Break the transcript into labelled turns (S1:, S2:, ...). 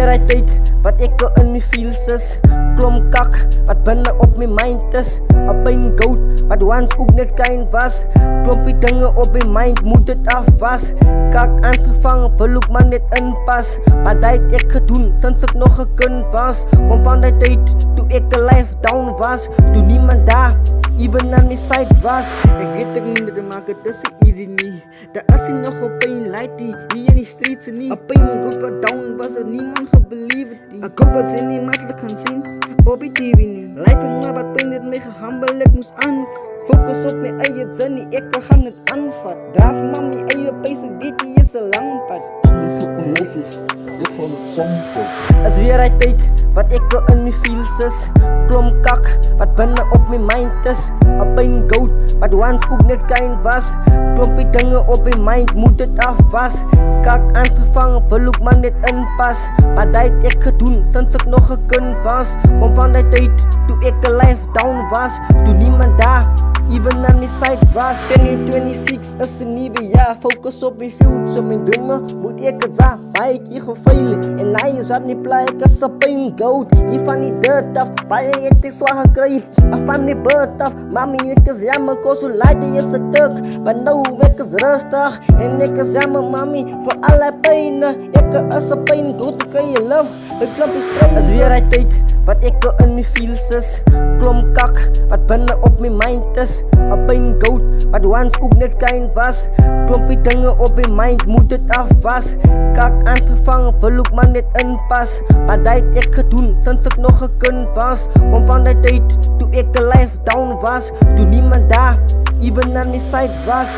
S1: weer hy tyd wat ek in my feels is. Klomp kak wat binne op my mind is. 'n pyngoud wat once ook net klein was. Klompie dinge op my mind, moet dit af was. Kak aangevang, wil ook maar net inpas. Wat het ek gedoen, sinds ek nog 'n kind was. Kom van die tyd, toe ek 'n life down was. Toe niemand daar, even aan my side was. Ek weet ek nie dit maak, het is easy nie. Daar is nie nog op pijn lighty, hier in die streets nie. 'n pyngoud wat down was, en niemand gebelieve het nie. 'n kop wat sy nie makkelijk kan sien op die TV nie. Life en my wat pijn het my gehambel, ek moes aan. Focus op my eie journey, ek gaan het aanvat. Draaf maar my eie pace, ek weet die is 'n lang pad. Is weer hy tyd wat ek in my feels is. Klomp kak wat binne op my mind is. 'n pyngoud wat once ook net klein was. Klompie dinge op my mind, moet dit af was. Kak aangevang, wil ook maar net inpas. Wat het ek gedoen, sinds ek nog 'n kind was. Kom van die tyd, toe ek 'n life down was. Toe niemand daar, even aan my side was. 2026 is 'n nuwe jaar, focus op my future. My drome moet ek het za, baie keer gefail. En hy is wat nie plek as 'n pyngoud. Hier van die dirt af, baie het ek swaar gekry. Van die bird af, mami ek is jammer, cause hoe laat die is 'n tuk. Want nou ek is rustig, en ek is jammer mami, vir al die pijne. Ek is 'n pyngoud, ek kan je love, ek klomp die strijd. Is weer hy tyd, wat ek in my feels is. Klomp kak, wat binne op my mind is. 'n pyngoud, wat once ook net klein was. Klompie dinge op my mind, moet dit af was. Kak aangevang, wil ook maar net inpas. Wat het ek gedoen, sinds ek nog 'n kind was. Kom van die tyd, toe ek 'n life down was. Toe niemand daar, even aan my side was.